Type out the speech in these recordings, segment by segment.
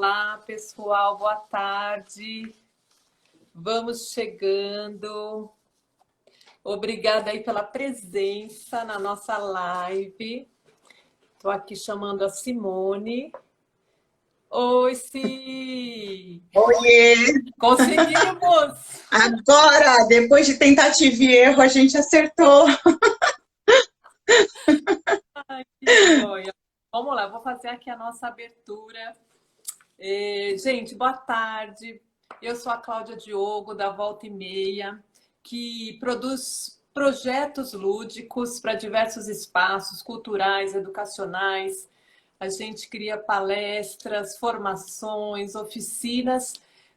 Olá, pessoal, boa tarde. Vamos chegando. Obrigada aí pela presença na nossa live. Estou aqui chamando a Simone. Oi, Si! Oiê! Conseguimos! Agora, depois de tentativa e erro, a gente acertou. Ai, que joia! Vamos lá, vou fazer aqui a nossa abertura. Gente, boa tarde. Eu sou a Cláudia Diogo, da Volta e Meia, que produz projetos lúdicos para diversos espaços culturais, educacionais. A gente cria palestras, formações, oficinas,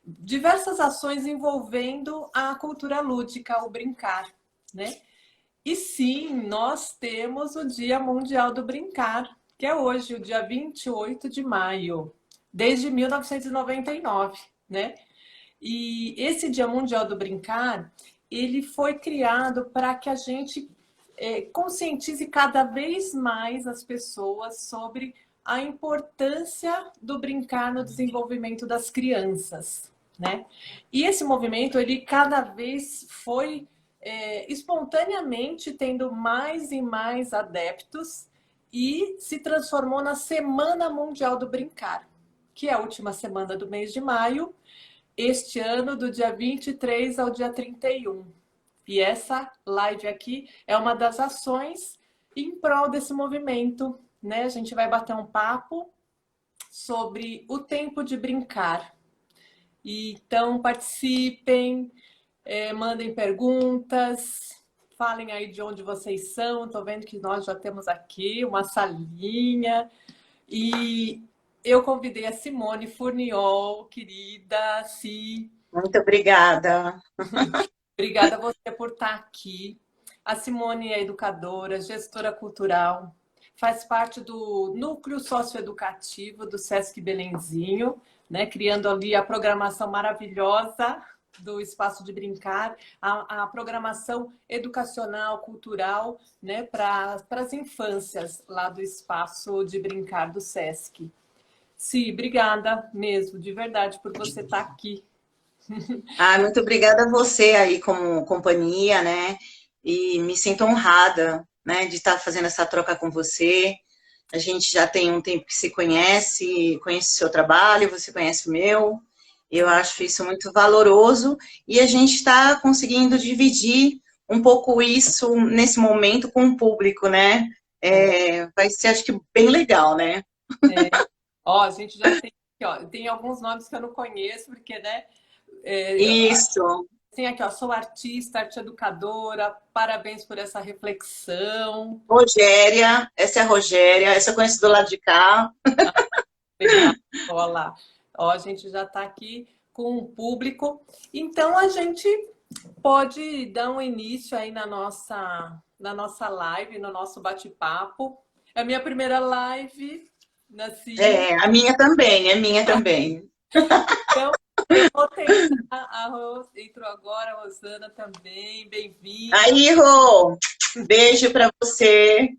diversas ações envolvendo a cultura lúdica, o brincar, né? E sim, nós temos o Dia Mundial do Brincar, que é hoje, o dia 28 de maio, desde 1999, né? E esse Dia Mundial do Brincar, ele foi criado para que a gente conscientize cada vez mais as pessoas sobre a importância do brincar no desenvolvimento das crianças, né? E esse movimento, ele cada vez foi espontaneamente tendo mais e mais adeptos e se transformou na Semana Mundial do Brincar, que é a última semana do mês de maio, este ano, do dia 23 ao dia 31. E essa live aqui é uma das ações em prol desse movimento, né? A gente vai bater um papo sobre o tempo de brincar. Então, participem, mandem perguntas, falem aí de onde vocês são. Estou vendo que nós já temos aqui uma salinha. E eu convidei a Simone Furniol, querida, Muito obrigada. Obrigada a você por estar aqui. A Simone é educadora, gestora cultural, faz parte do núcleo socioeducativo do Sesc Belenzinho, né, criando ali a programação maravilhosa do Espaço de Brincar, a programação educacional, cultural, né, para as infâncias lá do Espaço de Brincar do Sesc. Sim, obrigada mesmo, de verdade, por você estar aqui. Muito obrigada a você aí como companhia, né? E me sinto honrada, né, de estar fazendo essa troca com você. A gente já tem um tempo que se conhece, conheço o seu trabalho, você conhece o meu. Eu acho isso muito valoroso e a gente está conseguindo dividir um pouco isso nesse momento com o público, né? Vai ser, acho que, bem legal, né? Ó, a gente já tem aqui, ó, tem alguns nomes que eu não conheço, porque, né? Isso. Tem aqui, ó, sou artista, arte educadora, parabéns por essa reflexão. Rogéria, essa é a Rogéria, essa eu conheço do lado de cá. Legal, ó lá. Ó, a gente já está aqui com o público, então a gente pode dar um início aí na nossa live, no nosso bate-papo. É a minha primeira live, nasci. A minha também, é minha também. Então, eu vou tentar. Entrou agora, a Rosana também, bem-vinda. Aí, Rô, beijo para você.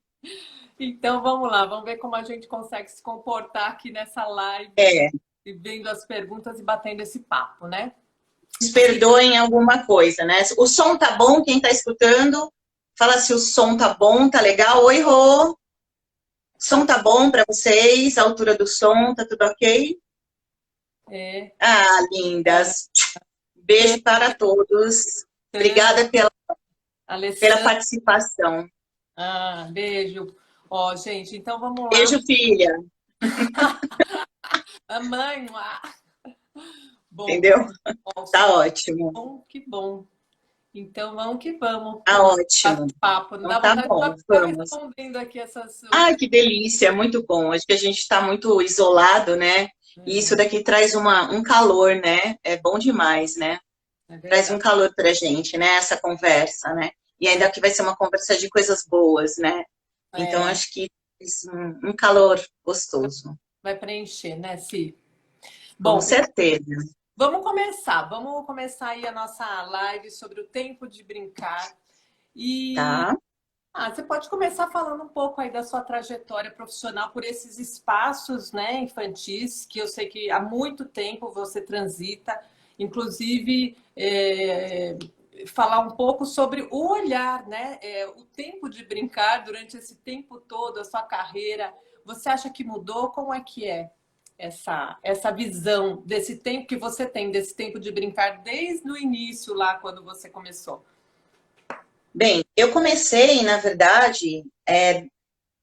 Então, vamos lá, vamos ver como a gente consegue se comportar aqui nessa live, É, e vendo as perguntas e batendo esse papo, né? perdoem alguma coisa, né? O som tá bom, quem tá escutando? Fala se o som tá bom, tá legal. Oi, Rô. Som tá bom para vocês? A altura do som, tá tudo ok? É, Lindas. Beijo para todos. Obrigada pela Alessandra, participação. beijo. Ó, gente, então vamos lá. Beijo, filha. A mãe, bom, Entendeu? ó, o som Tá tá ótimo. bom, que bom. Então vamos que vamos para Tá o nosso ótimo. bate-papo. Não Então dá tá vontade de só bom, ficar vamos. respondendo aqui essas. Ai, que delícia, muito bom. Acho que a gente está muito isolado, né? E isso daqui traz um calor, né? É bom demais, né? É Traz um verdade. calor pra gente, né? Essa conversa, né? E ainda que vai ser uma conversa de coisas boas, né? Então, É, acho que traz um calor gostoso. vai preencher, né, Si? Com Bom, certeza. vamos começar. Vamos começar aí a nossa live sobre o tempo de brincar. E Tá? Você pode começar falando um pouco aí da sua trajetória profissional por esses espaços, né, infantis, que eu sei que há muito tempo você transita, inclusive falar um pouco sobre o olhar, né, o tempo de brincar durante esse tempo todo, a sua carreira. Você acha que mudou? Como é que é essa visão desse tempo que você tem, desse tempo de brincar desde o início lá, quando você começou? Bem, eu comecei, na verdade,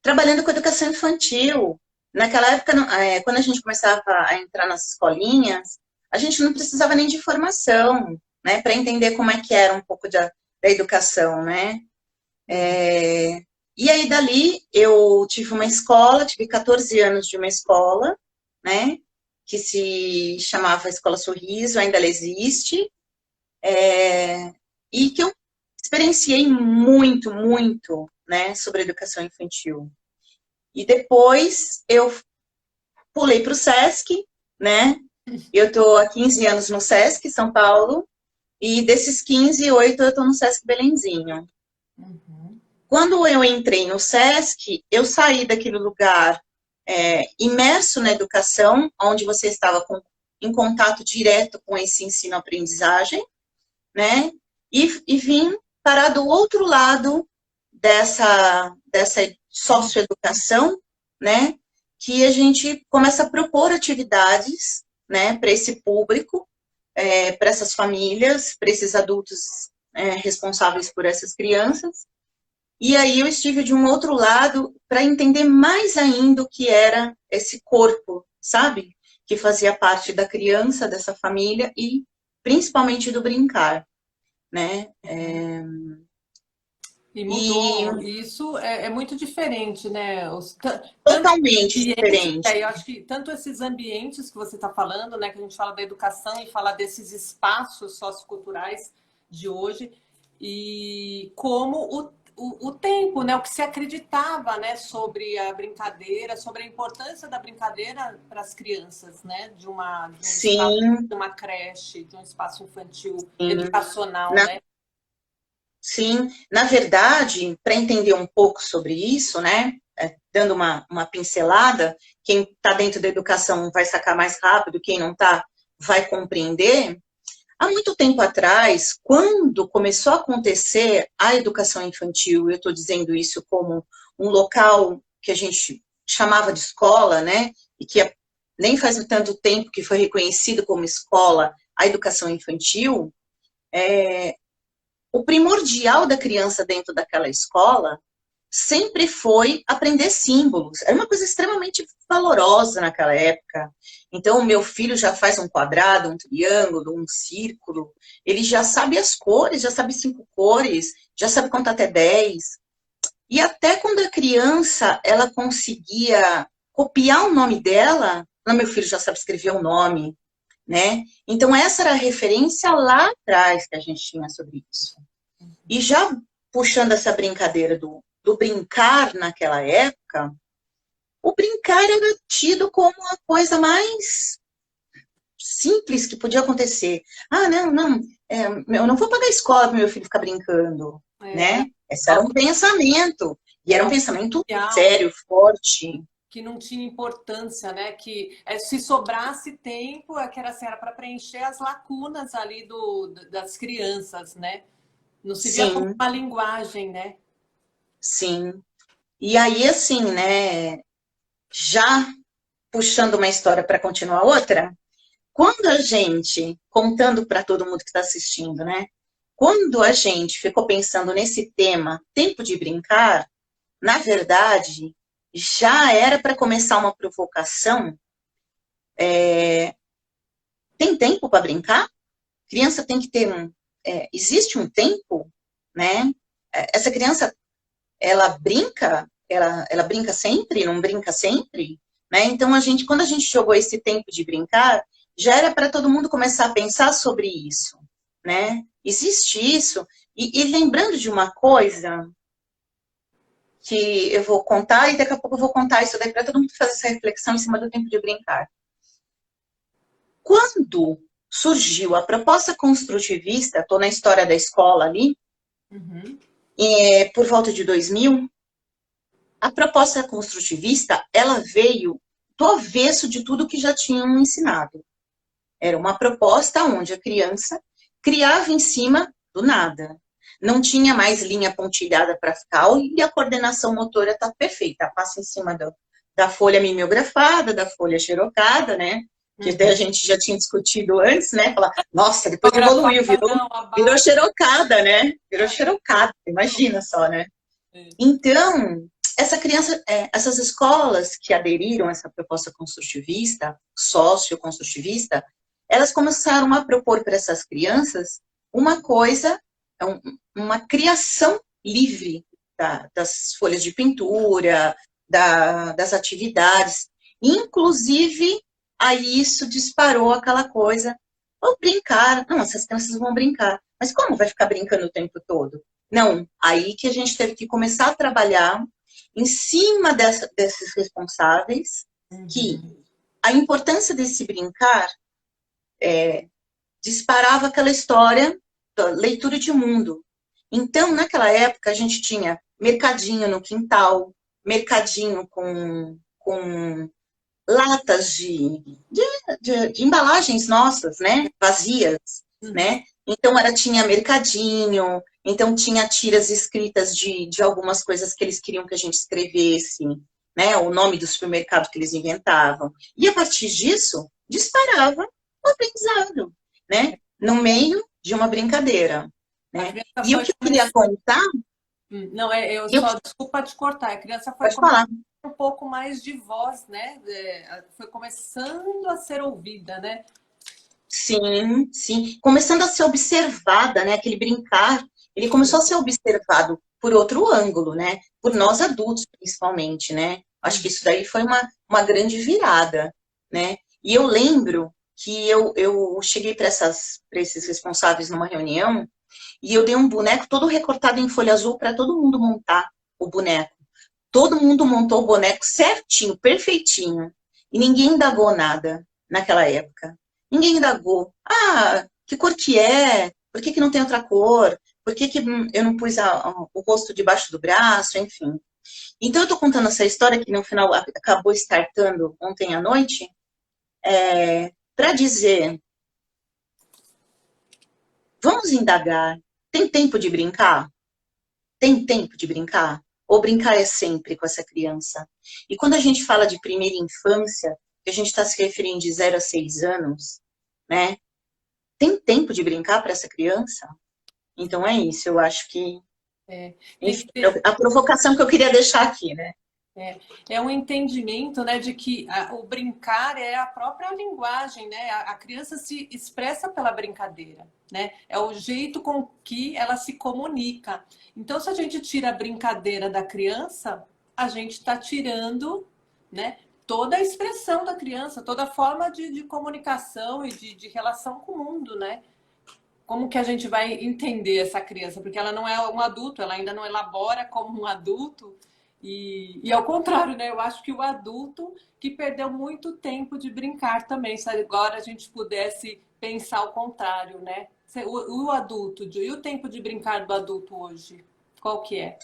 trabalhando com educação infantil. Naquela época, quando a gente começava a entrar nas escolinhas, a gente não precisava nem de formação, né, para entender como é que era um pouco da educação, né? É, e aí, dali, eu tive uma escola, tive 14 anos de uma escola, né, que se chamava Escola Sorriso, ainda ela existe, e que eu experienciei muito, muito, né, sobre educação infantil. E depois eu pulei para o SESC, né? Eu estou há 15 anos no SESC, São Paulo, e desses 15, 8 eu estou no SESC Belenzinho. Uhum. Quando eu entrei no SESC, eu saí daquele lugar imerso na educação, onde você estava em contato direto com esse ensino-aprendizagem, né? E vim parar do outro lado dessa socioeducação, né? Que a gente começa a propor atividades, né, para esse público, para essas famílias, para esses adultos responsáveis por essas crianças. E aí eu estive de um outro lado para entender mais ainda o que era esse corpo, sabe? Que fazia parte da criança, dessa família e principalmente do brincar, né? E E mudou. E isso é muito diferente, né? Tanto totalmente ambiente, diferente. eu acho que tanto esses ambientes que você está falando, né? Que a gente fala da educação e fala desses espaços socioculturais de hoje, e como o tempo, né? O que se acreditava, né? Sobre a brincadeira, sobre a importância da brincadeira para as crianças, né? De um espaço, Sim, de uma creche, de um espaço infantil, sim. educacional, Na, né? sim, na verdade, para entender um pouco sobre isso, né? Dando uma pincelada, quem está dentro da educação vai sacar mais rápido, quem não está vai compreender. Há muito tempo atrás, quando começou a acontecer a educação infantil, eu estou dizendo isso como um local que a gente chamava de escola, né? E que nem faz tanto tempo que foi reconhecido como escola a educação infantil, o primordial da criança dentro daquela escola sempre foi aprender símbolos. Era uma coisa extremamente valorosa naquela época. Então, o meu filho já faz um quadrado, um triângulo, um círculo. Ele já sabe as cores, já sabe 5 cores, já sabe contar até 10. E até quando a criança, ela conseguia copiar o nome dela, meu filho já sabe escrever o nome, né? Então, essa era a referência lá atrás que a gente tinha sobre isso. E já puxando essa brincadeira do brincar naquela época, o brincar era tido como a coisa mais simples que podia acontecer. Ah, não, não, eu não vou pagar a escola para meu filho ficar brincando, Era né? Esse era um algo pensamento, e era um pensamento social, sério, forte. que não tinha importância, né? Que se sobrasse tempo, que era para preencher as lacunas ali das crianças, né? Não se via como Sim, uma linguagem, né? sim. E aí, assim, né, já puxando uma história para continuar outra, quando a gente, contando para todo mundo que está assistindo, né? Quando a gente ficou pensando nesse tema, tempo de brincar, na verdade, já era para começar uma provocação. Tem tempo para brincar? Criança tem que ter um. Existe um tempo, né? Essa criança, ela brinca, ela brinca sempre, não brinca sempre, né? Então, quando a gente jogou esse tempo de brincar, já era para todo mundo começar a pensar sobre isso, né? Existe isso. E lembrando de uma coisa que eu vou contar, e daqui a pouco eu vou contar isso daí para todo mundo fazer essa reflexão em cima do tempo de brincar. Quando surgiu a proposta construtivista, estou na história da escola ali, Uhum. por volta de 2000, a proposta construtivista, ela veio do avesso de tudo que já tinham ensinado. Era uma proposta onde a criança criava em cima do nada. Não tinha mais linha pontilhada para ficar, e a coordenação motora está perfeita. Passa em cima da folha mimeografada, da folha xerocada, né? Que até a gente já tinha discutido antes, né? Falar, nossa, depois evoluiu, virou xerocada, né? Virou xerocada, imagina só, né? Então, essas escolas que aderiram a essa proposta construtivista, socioconstrutivista, elas começaram a propor para essas crianças uma coisa, uma criação livre das folhas de pintura, das atividades. Inclusive, aí isso disparou aquela coisa, vão brincar. Não, essas crianças vão brincar. Mas como vai ficar brincando o tempo todo? Não, aí que a gente teve que começar a trabalhar em cima desses responsáveis, que a importância desse brincar disparava aquela história da leitura de mundo. Então, naquela época, a gente tinha mercadinho no quintal, mercadinho com latas de embalagens nossas, né? Vazias, né? Então, tinha mercadinho, então tinha tiras escritas de algumas coisas que eles queriam que a gente escrevesse, né? O nome do supermercado que eles inventavam. E a partir disso, disparava o aprendizado, né? No meio de uma brincadeira, né? E o que eu queria contar... Não, desculpa te cortar, a criança foi Pode falar. Um pouco mais de voz, né? Foi começando a ser ouvida, né? Sim, sim. Começando a ser observada, né? Aquele brincar, ele começou a ser observado por outro ângulo, né? Por nós adultos, principalmente, né? Acho que isso daí foi uma grande virada, né? E eu lembro que eu cheguei para esses responsáveis numa reunião e eu dei um boneco todo recortado em folha azul para todo mundo montar o boneco. Todo mundo montou o boneco certinho, perfeitinho. E ninguém indagou nada naquela época. Ninguém indagou. Ah, que cor que é? Por que não tem outra cor? Por que eu não pus o rosto debaixo do braço? Enfim. Então, eu estou contando essa história que no final acabou startando ontem à noite, para dizer, vamos indagar. Tem tempo de brincar? Tem tempo de brincar? Ou brincar é sempre com essa criança? E quando a gente fala de primeira infância, que a gente está se referindo de 0 a 6 anos, né? Tem tempo de brincar para essa criança? Então é isso, eu acho que... Enfim, a provocação que eu queria deixar aqui, né? É um entendimento, né, de que o brincar é a própria linguagem, né? A criança se expressa pela brincadeira, né? É o jeito com que ela se comunica. Então, se a gente tira a brincadeira da criança, a gente está tirando, né, toda a expressão da criança, toda a forma de comunicação e de relação com o mundo, né? Como que a gente vai entender essa criança? Porque ela não é um adulto, ela ainda não elabora como um adulto. E ao contrário, né? Eu acho que o adulto que perdeu muito tempo de brincar também. Se agora a gente pudesse pensar o contrário, né? O adulto, e o tempo de brincar do adulto hoje? Qual que é?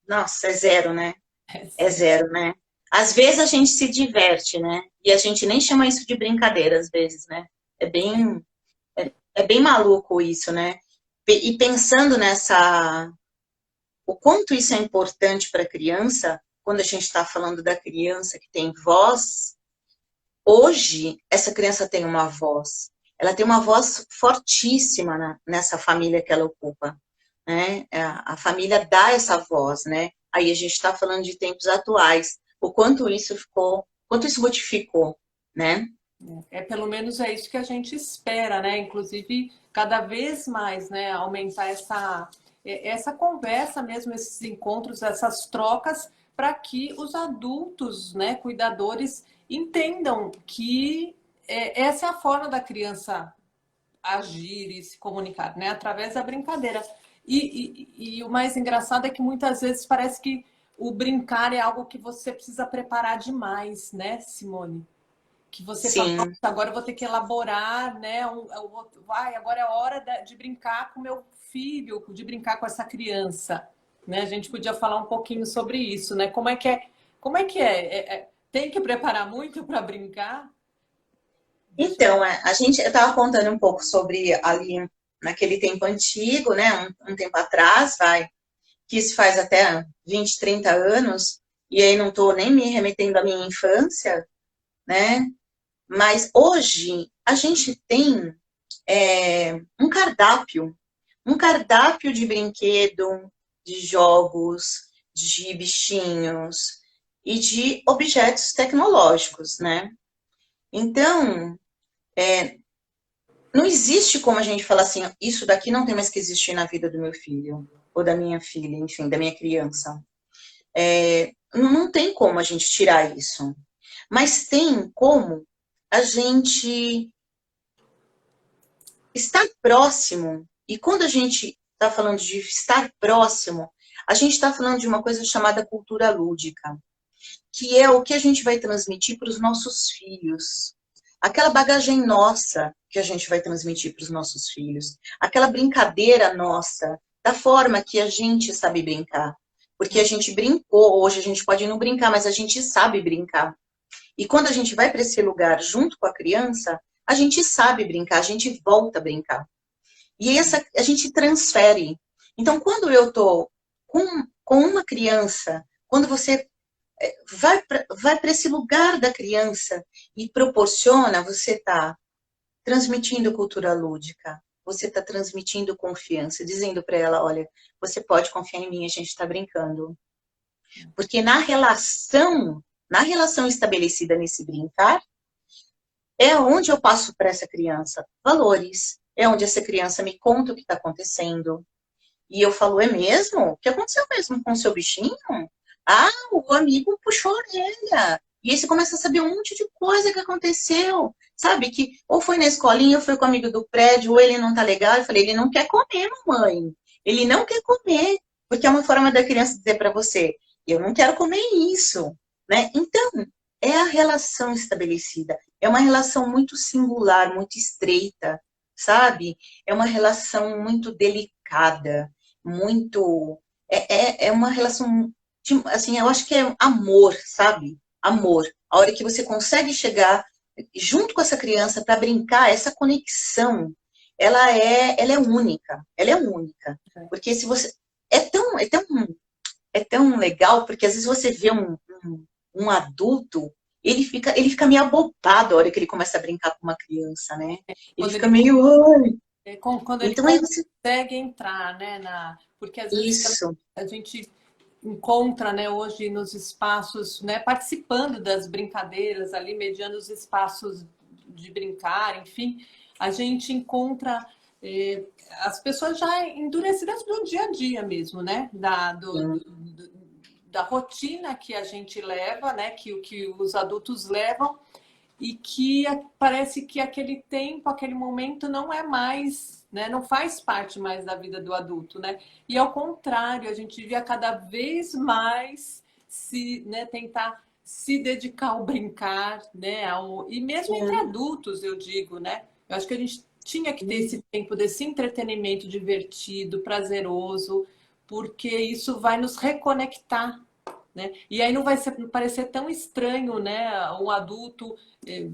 Nossa, é zero, né? É zero, né? Às vezes a gente se diverte, né? E a gente nem chama isso de brincadeira, às vezes, né? É bem maluco isso, né? E pensando o quanto isso é importante para a criança, quando a gente está falando da criança que tem voz, hoje essa criança tem uma voz. Ela tem uma voz fortíssima nessa família que ela ocupa, né? A família dá essa voz, né? Aí a gente está falando de tempos atuais, o quanto isso modificou, né? Pelo menos é isso que a gente espera, né? Inclusive, cada vez mais, né? Aumentar essa conversa mesmo, esses encontros, essas trocas, para que os adultos, né, cuidadores, entendam que essa é a forma da criança agir e se comunicar, né? Através da brincadeira. E o mais engraçado é que muitas vezes parece que o brincar é algo que você precisa preparar demais, né, Simone? que você fala, nossa, sim. agora eu vou ter que elaborar, né? Vai, agora é a hora de brincar com meu filho, de brincar com essa criança, né? A gente podia falar um pouquinho sobre isso, né? Como é que é? Como é que é? Tem que preparar muito para brincar? Deixa eu... Então, eu estava contando um pouco sobre ali naquele tempo antigo, né? Um tempo atrás, vai, que isso faz até 20, 30 anos, e aí não estou nem me remetendo à minha infância, né? Mas hoje a gente tem um cardápio de brinquedo, de jogos, de bichinhos e de objetos tecnológicos, né? Então, não existe como a gente falar assim, isso daqui não tem mais que existir na vida do meu filho, ou da minha filha, enfim, da minha criança. Não tem como a gente tirar isso. Mas tem como a gente estar próximo. E quando a gente está falando de estar próximo, a gente está falando de uma coisa chamada cultura lúdica, que é o que a gente vai transmitir para os nossos filhos. Aquela bagagem nossa que a gente vai transmitir para os nossos filhos. Aquela brincadeira nossa, da forma que a gente sabe brincar. Porque a gente brincou, hoje a gente pode não brincar, mas a gente sabe brincar. E quando a gente vai para esse lugar junto com a criança, a gente sabe brincar, a gente volta a brincar. E essa a gente transfere. Então, quando eu estou com uma criança, quando você vai para esse lugar da criança e proporciona, você está transmitindo cultura lúdica, você está transmitindo confiança, dizendo para ela, olha, você pode confiar em mim, a gente está brincando. Porque na relação estabelecida nesse brincar, é onde eu passo para essa criança valores, é onde essa criança me conta o que está acontecendo. E eu falo, é mesmo? O que aconteceu mesmo com o seu bichinho? Ah, o amigo puxou a orelha. E aí você começa a saber um monte de coisa que aconteceu. Sabe, que ou foi na escolinha, ou foi com o amigo do prédio, ou ele não tá legal. Eu falei, ele não quer comer, mamãe. Ele não quer comer. Porque é uma forma da criança dizer para você, eu não quero comer isso. Né? Então, é a relação estabelecida. É uma relação muito singular, muito estreita, sabe? É uma relação muito delicada, muito. É uma relação. Assim, eu acho que é amor, sabe? Amor. A hora que você consegue chegar junto com essa criança para brincar, essa conexão, ela é única. Ela é única. Porque se você. É tão legal, porque às vezes você vê um adulto, ele fica meio abobado a hora que ele começa a brincar com uma criança, né? Ele Quando fica ele, meio. Ai. quando ele Então aí você. consegue entrar, né, porque às vezes também Isso. a gente encontra, né, hoje nos espaços, né, participando das brincadeiras ali, mediando os espaços de brincar, enfim, a gente encontra as pessoas já endurecidas do dia a dia mesmo, né, da rotina que a gente leva, né, que os adultos levam e que parece que aquele tempo, aquele momento não é mais, né, não faz parte mais da vida do adulto, né? E ao contrário, a gente devia cada vez mais né, tentar se dedicar ao brincar, né? E mesmo entre adultos, eu digo, né? Eu acho que a gente tinha que ter esse tempo desse entretenimento divertido, prazeroso, porque isso vai nos reconectar, né? E aí não vai parecer tão estranho, né? Um adulto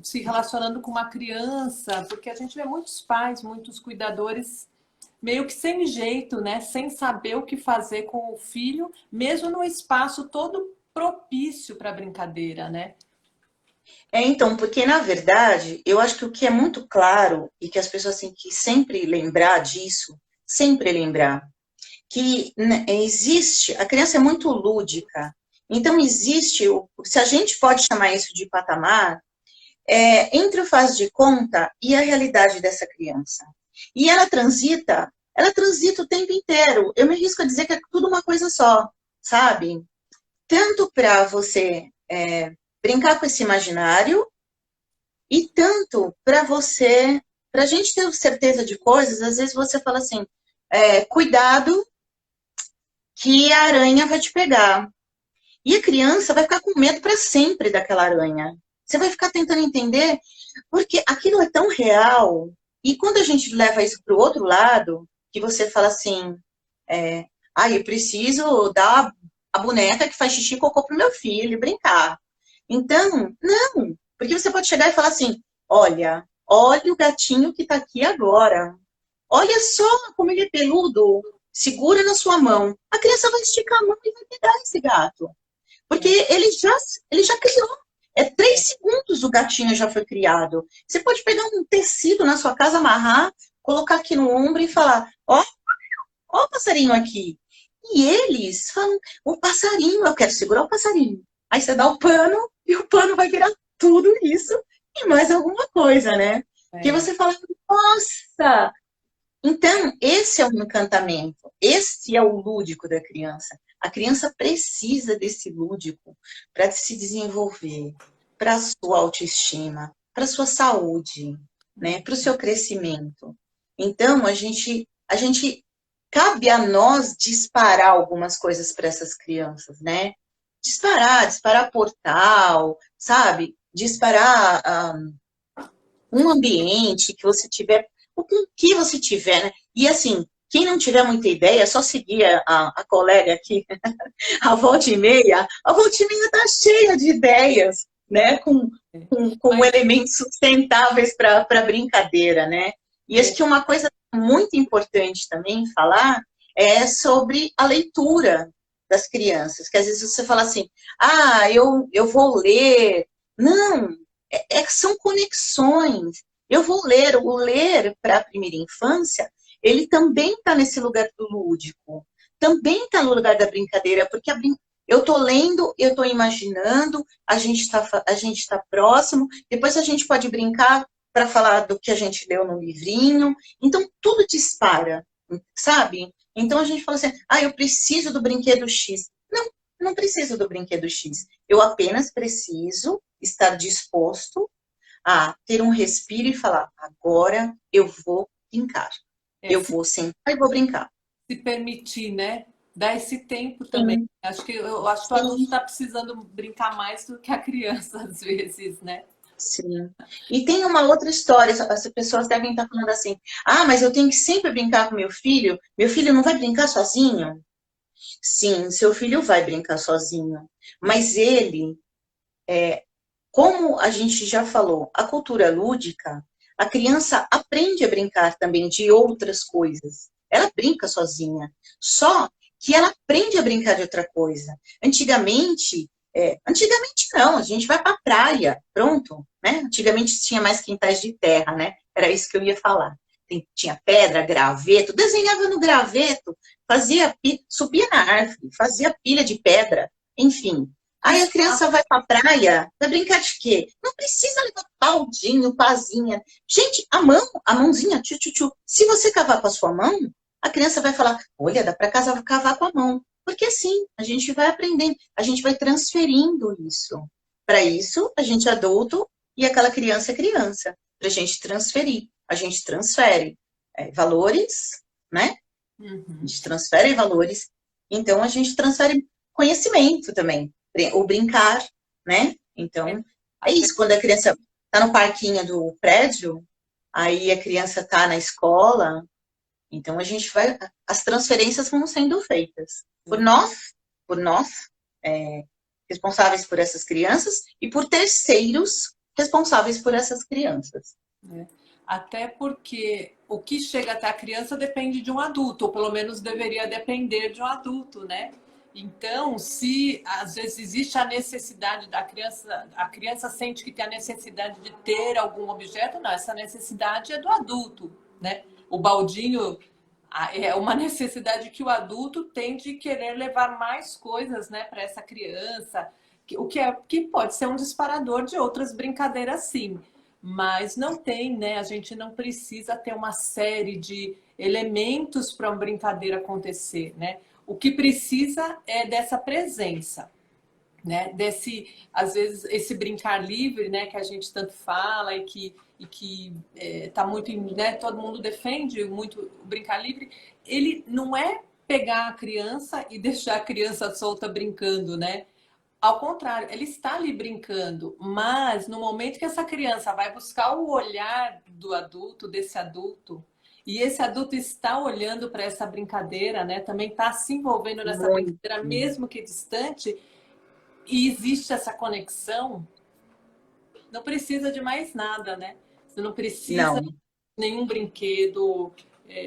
se relacionando com uma criança, porque a gente vê muitos pais, muitos cuidadores meio que sem jeito, né? Sem saber o que fazer com o filho, mesmo no espaço todo propício para brincadeira, né? Então, porque na verdade, eu acho que o que é muito claro e que as pessoas têm que sempre lembrar disso, sempre lembrar, que né, existe, a criança é muito lúdica, então existe, se a gente pode chamar isso de patamar, entre o faz de conta e a realidade dessa criança. E ela transita o tempo inteiro. Eu me arrisco a dizer que é tudo uma coisa só, sabe? Tanto para você brincar com esse imaginário, e tanto para a gente ter certeza de coisas, às vezes você fala assim, cuidado que a aranha vai te pegar. E a criança vai ficar com medo para sempre daquela aranha. Você vai ficar tentando entender, porque aquilo é tão real. E quando a gente leva isso para o outro lado, que você fala assim, eu preciso dar a boneca que faz xixi e cocô pro meu filho brincar. Então, não, porque você pode chegar e falar assim, olha o gatinho que está aqui agora. Olha só como ele é peludo. Segura na sua mão. A criança vai esticar a mão e vai pegar esse gato. Porque ele já criou. 3 segundos o gatinho já foi criado. Você pode pegar um tecido na sua casa, amarrar, colocar aqui no ombro e falar, ó o passarinho aqui. E eles falam, o passarinho, eu quero segurar o passarinho. Aí você dá o pano e o pano vai virar tudo isso e mais alguma coisa, né? Que você fala, nossa! Então, esse é o encantamento, esse é o lúdico da criança. A criança precisa desse lúdico para se desenvolver, para a sua autoestima, para a sua saúde, né? Para o seu crescimento. Então, cabe a nós disparar algumas coisas para essas crianças, né? Disparar portal, sabe? Disparar um ambiente que você tiver, o que você tiver, né? E assim, quem não tiver muita ideia, é só seguir a colega aqui, a Volta e Meia. A Volta e Meia está cheia de ideias, né? Com elementos sustentáveis para brincadeira, né? E acho que uma coisa muito importante também falar é sobre a leitura das crianças, que às vezes você fala assim, eu vou ler. Não, são conexões. Eu vou ler, o ler para a primeira infância, ele também está nesse lugar do lúdico, também está no lugar da brincadeira, porque eu estou lendo, eu estou imaginando, a gente está próximo, depois a gente pode brincar para falar do que a gente leu no livrinho, então tudo dispara, sabe? Então a gente fala assim, eu preciso do brinquedo X. Não, não preciso do brinquedo X. Eu apenas preciso estar disposto a ter um respiro e falar, agora eu vou brincar. Eu vou sentar e vou brincar. Se permitir, né? Dar esse tempo também. Sim. Eu acho que o adulto está precisando brincar mais do que a criança, às vezes, né? Sim. E tem uma outra história, as pessoas devem estar falando assim, mas eu tenho que sempre brincar com meu filho não vai brincar sozinho? Sim, seu filho vai brincar sozinho, mas ele, como a gente já falou, a cultura lúdica, a criança aprende a brincar também de outras coisas. Ela brinca sozinha, só que ela aprende a brincar de outra coisa. Antigamente não, a gente vai para a praia, pronto, né? Antigamente tinha mais quintais de terra, né? Era isso que eu ia falar. Tinha pedra, graveto, desenhava no graveto, subia na árvore, fazia pilha de pedra, enfim. Aí a criança vai para a praia, vai brincar de quê? Não precisa levar baldinho, pazinha. Gente, a mãozinha, tchu, tchu, tchu. Se você cavar com a sua mão, a criança vai falar, olha, dá para cavar com a mão. Porque assim, a gente vai aprendendo, a gente vai transferindo isso. Para isso, a gente é adulto e aquela criança é criança. Para a gente transferir. A gente transfere valores, né? A gente transfere valores. Então, a gente transfere conhecimento também. O brincar, né? Então, é isso. Quando a criança está no parquinho do prédio, aí a criança está na escola, então a gente vai... As transferências vão sendo feitas por nós, responsáveis por essas crianças, e por terceiros responsáveis por essas crianças. Até porque o que chega até a criança depende de um adulto, ou pelo menos deveria depender de um adulto, né? Então, se às vezes existe a necessidade da criança, a criança sente que tem a necessidade de ter algum objeto, não, essa necessidade é do adulto, né? O baldinho é uma necessidade que o adulto tem de querer levar mais coisas, né, para essa criança, que pode ser um disparador de outras brincadeiras, sim. Mas não tem, né? A gente não precisa ter uma série de elementos para uma brincadeira acontecer, né? O que precisa é dessa presença, né? Às vezes, esse brincar livre, né? Que a gente tanto fala e que tá muito, né? Todo mundo defende muito o brincar livre. Ele não é pegar a criança e deixar a criança solta brincando, né? Ao contrário, ele está ali brincando, mas no momento que essa criança vai buscar o olhar do adulto, desse adulto, e esse adulto está olhando para essa brincadeira, né? Também está se envolvendo nessa Muito. brincadeira, mesmo que distante, e existe essa conexão, não precisa de mais nada, né? Você não precisa Não, de nenhum brinquedo,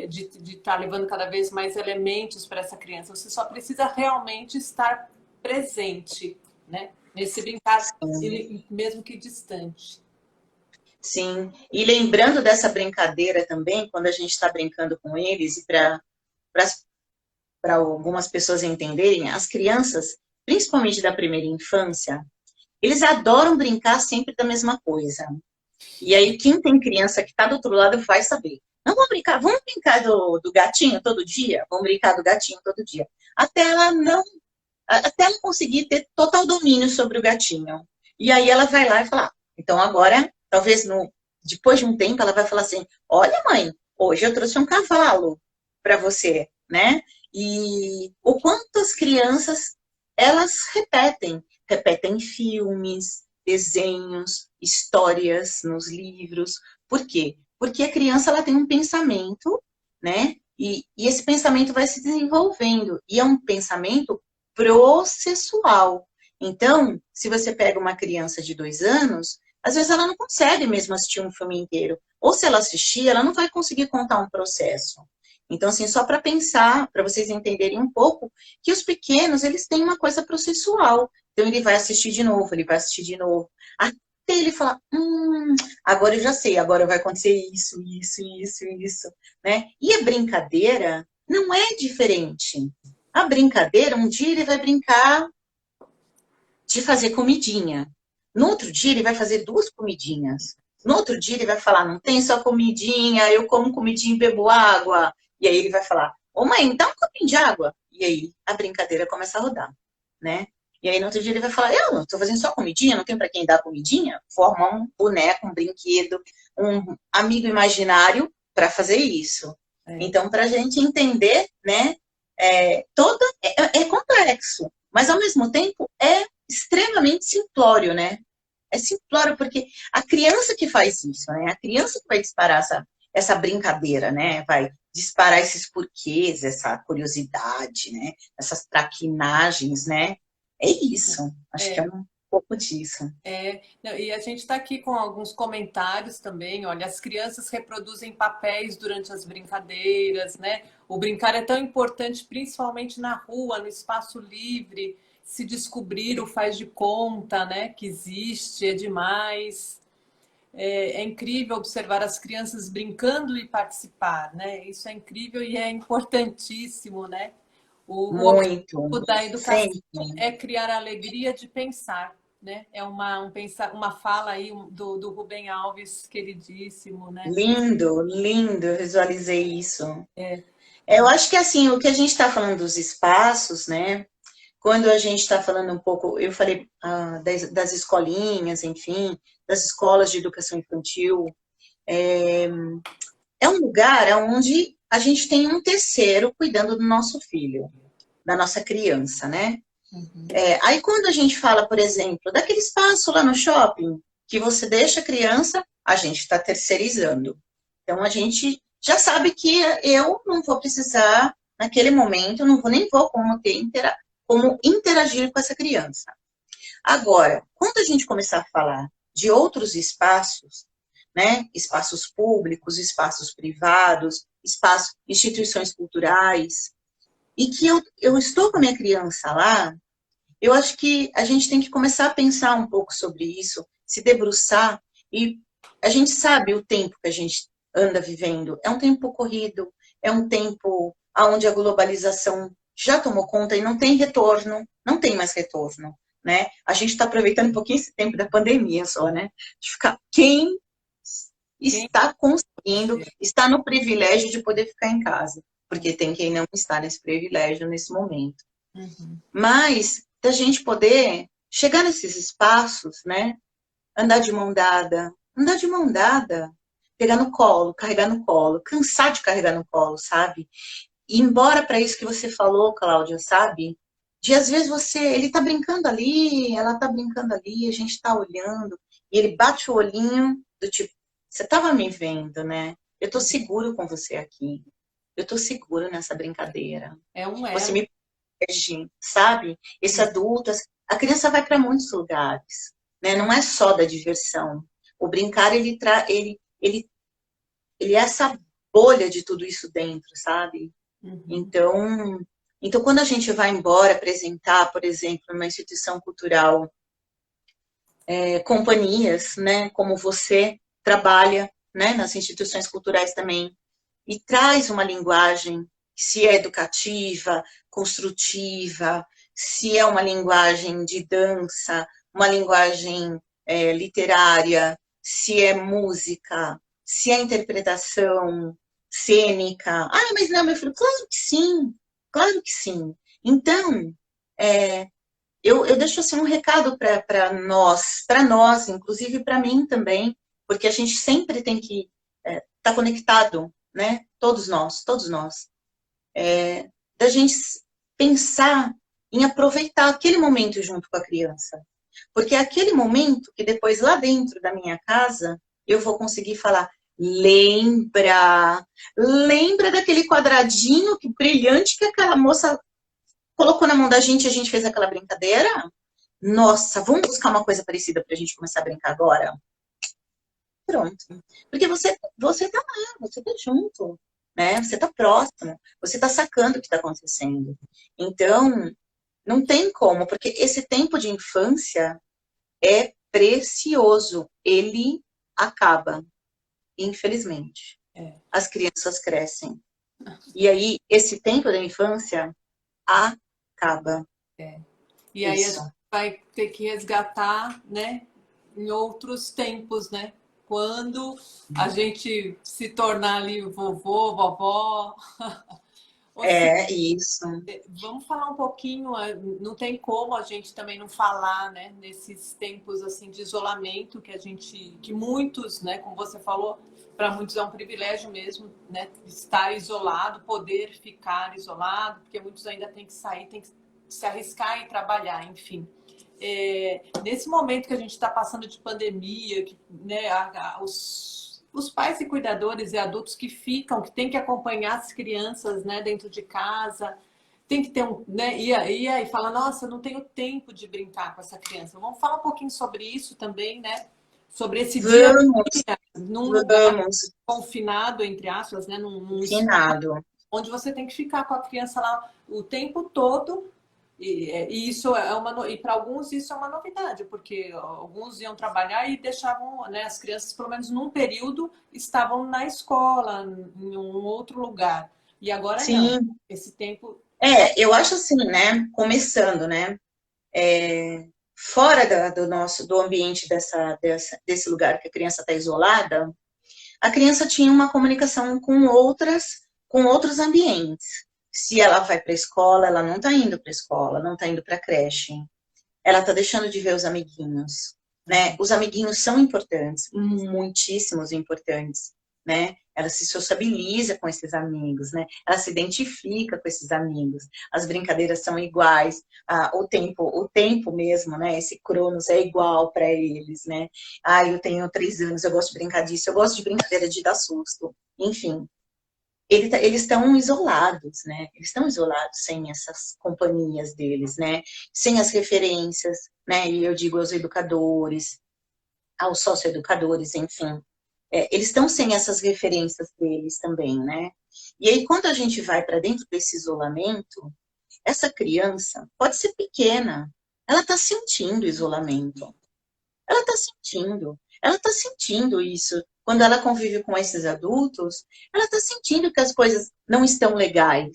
de estar levando cada vez mais elementos para essa criança. Você só precisa realmente estar presente, né? Nesse brincar, sim. mesmo que distante. Sim. E lembrando dessa brincadeira também, quando a gente está brincando com eles, e para algumas pessoas entenderem, as crianças, principalmente da primeira infância, eles adoram brincar sempre da mesma coisa. E aí, quem tem criança que está do outro lado vai saber. Não vamos brincar do gatinho todo dia? Vamos brincar do gatinho todo dia. Até ela conseguir ter total domínio sobre o gatinho. E aí ela vai lá e fala, então agora, talvez depois de um tempo, ela vai falar assim, olha mãe, hoje eu trouxe um cavalo para você, né? E o quanto as crianças, elas repetem filmes, desenhos, histórias nos livros. Por quê? Porque a criança ela tem um pensamento, né? E esse pensamento vai se desenvolvendo. E é um pensamento processual. Então, se você pega uma criança de 2 anos, às vezes ela não consegue mesmo assistir um filme inteiro. Ou se ela assistir, ela não vai conseguir contar um processo. Então, assim, só para pensar, para vocês entenderem um pouco, que os pequenos, eles têm uma coisa processual. Então, ele vai assistir de novo, ele vai assistir de novo. Até ele falar, agora eu já sei, agora vai acontecer isso, isso, isso, isso, né? E a brincadeira não é diferente. A brincadeira, um dia ele vai brincar de fazer comidinha. No outro dia ele vai fazer 2 comidinhas. No outro dia ele vai falar, não tem só comidinha, eu como comidinha e bebo água. E aí ele vai falar, ô mãe, dá um copinho de água. E aí a brincadeira começa a rodar, né? E aí no outro dia ele vai falar, eu não estou fazendo só comidinha, não tem para quem dar comidinha? Forma um boneco, um brinquedo, um amigo imaginário para fazer isso. Então, para a gente entender, né, é complexo, mas ao mesmo tempo é extremamente simplório, né? É simplório porque a criança que faz isso, né? A criança que vai disparar essa brincadeira, né? Vai disparar esses porquês, essa curiosidade, né? Essas traquinagens, né? É isso. Acho que é um pouco disso. Não, e a gente está aqui com alguns comentários também. Olha, as crianças reproduzem papéis durante as brincadeiras, né? O brincar é tão importante, principalmente na rua, no espaço livre. Se descobrir o faz de conta, né? Que existe, é demais. É incrível observar as crianças brincando e participar, né? Isso é incrível e é importantíssimo, né? O Muito. objetivo da educação Sempre. é criar a alegria de pensar, né? É uma fala aí do Rubem Alves, queridíssimo, né? Lindo, lindo, eu visualizei isso. Eu acho que assim, o que a gente está falando dos espaços, né? Quando a gente está falando um pouco, eu falei das escolinhas, enfim, das escolas de educação infantil, é um lugar onde a gente tem um terceiro cuidando do nosso filho, da nossa criança, né? Aí quando a gente fala, por exemplo, daquele espaço lá no shopping, que você deixa a criança, a gente está terceirizando. Então a gente já sabe que eu não vou precisar, naquele momento, nem vou como interagir com essa criança. Agora, quando a gente começar a falar de outros espaços, né, espaços públicos, espaços privados, instituições culturais, e que eu estou com a minha criança lá, eu acho que a gente tem que começar a pensar um pouco sobre isso, se debruçar, e a gente sabe o tempo que a gente anda vivendo. É um tempo corrido, é um tempo onde a globalização já tomou conta e não tem retorno, não tem mais retorno, né? A gente está aproveitando um pouquinho esse tempo da pandemia só, né? De ficar, quem está conseguindo, está no privilégio de poder ficar em casa, porque tem quem não está nesse privilégio nesse momento. Mas da gente poder chegar nesses espaços, né? Andar de mão dada, pegar no colo, carregar no colo, cansar de carregar no colo, sabe? E embora para isso que você falou, Cláudia, sabe? de às vezes ele tá brincando ali, ela tá brincando ali, a gente tá olhando, e ele bate o olhinho do tipo, você tava me vendo, né? Eu tô seguro com você aqui. Eu tô seguro nessa brincadeira. É um Você elo. me protege, sabe? Esse adulto, a criança vai para muitos lugares, né? Não é só da diversão. O brincar, ele é essa bolha de tudo isso dentro, sabe? Uhum. Então, quando a gente vai embora apresentar, por exemplo, numa instituição cultural, companhias, né, como você trabalha, né, nas instituições culturais também, e traz uma linguagem, se é educativa, construtiva, se é uma linguagem de dança, uma linguagem literária, se é música, se é interpretação cênica. Ah, mas não, meu filho, claro que sim, claro que sim. Então, é, eu deixo assim um recado para nós, inclusive para mim também, porque a gente sempre tem que estar conectado, né? Todos nós, da gente pensar em aproveitar aquele momento junto com a criança, porque é aquele momento que depois lá dentro da minha casa eu vou conseguir falar. Lembra daquele quadradinho que brilhante que aquela moça colocou na mão da gente e a gente fez aquela brincadeira? Nossa, vamos buscar uma coisa parecida para a gente começar a brincar agora? Pronto. Porque você tá lá, você tá junto, né? Você tá próximo, você tá sacando o que está acontecendo. Então, não tem como, porque esse tempo de infância é precioso. Ele acaba, infelizmente. É, As crianças crescem. E aí, esse tempo da infância acaba. é. E aí a Isso. gente vai ter que resgatar, né, em outros tempos, né? Quando a gente se tornar ali vovô, vovó. Ou se É isso. vamos falar um pouquinho, não tem como a gente também não falar, né, nesses tempos assim de isolamento que muitos, né, como você falou, para muitos é um privilégio mesmo, né, estar isolado, poder ficar isolado, porque muitos ainda têm que sair, têm que se arriscar e trabalhar, enfim. Nesse momento que a gente está passando de pandemia, que, né, os pais e cuidadores e adultos que ficam, que têm que acompanhar as crianças, né, dentro de casa, tem que ter um, né, e aí fala, nossa, eu não tenho tempo de brincar com essa criança. Vamos falar um pouquinho sobre isso também, né? Sobre esse dia a Vamos, dia num lugar vamos. confinado, entre aspas, né, num espaço Finado. onde você tem que ficar com a criança lá o tempo todo. E isso e para alguns isso é uma novidade, porque alguns iam trabalhar e deixavam, né, as crianças, pelo menos num período, estavam na escola, em um outro lugar. E agora não. Sim. Esse tempo. Eu acho assim, né? Começando, né? Fora do ambiente desse lugar que a criança está isolada, a criança tinha uma comunicação com outros ambientes. Se ela vai para a escola, ela não está indo para a escola, não está indo para a creche. Ela está deixando de ver os amiguinhos, né? Os amiguinhos são importantes, muitíssimos importantes, né? Ela se sociabiliza com esses amigos, né? Ela se identifica com esses amigos. As brincadeiras são iguais, o tempo mesmo, né? Esse Cronos é igual para eles, né? Eu tenho 3 anos, eu gosto de brincar disso, eu gosto de brincadeira de dar susto, enfim. Eles estão isolados, né? Eles estão isolados sem essas companhias deles, né? Sem as referências, né? E eu digo aos educadores, aos socioeducadores, enfim. Eles estão sem essas referências deles também, né? E aí, quando a gente vai para dentro desse isolamento, essa criança pode ser pequena, ela está sentindo isolamento. Ela está sentindo isso. Quando ela convive com esses adultos, ela está sentindo que as coisas não estão legais,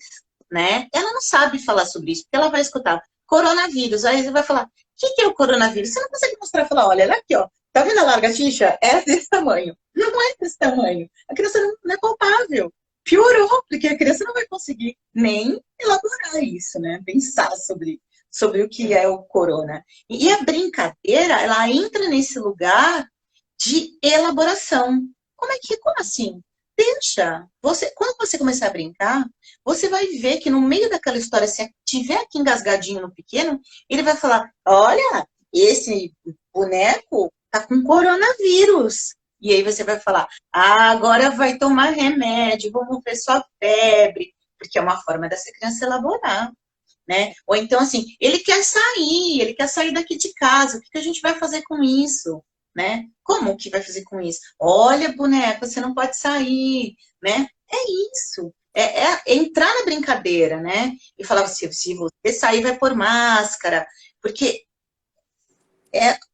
né? Ela não sabe falar sobre isso, porque ela vai escutar coronavírus, aí ele vai falar, o que é o coronavírus? Você não consegue mostrar, falar, olha, olha aqui, ó, tá vendo a lagartixa? É desse tamanho. Não é desse tamanho. A criança não é palpável. Piorou, porque a criança não vai conseguir nem elaborar isso, né? Pensar sobre o que é o corona. E a brincadeira, ela entra nesse lugar de elaboração. Como assim? deixa. Quando você começar a brincar, você vai ver que no meio daquela história, se tiver aqui engasgadinho no pequeno, ele vai falar, olha, esse boneco tá com coronavírus. E aí você vai falar, ah, agora vai tomar remédio, vamos ver sua febre, porque é uma forma dessa criança elaborar, né? Ou então, assim, ele quer sair daqui de casa, o que a gente vai fazer com isso? Né? Como que vai fazer com isso? Olha, boneca, você não pode sair, né? É isso. É entrar na brincadeira, né? E falar, se você sair, vai pôr máscara. Porque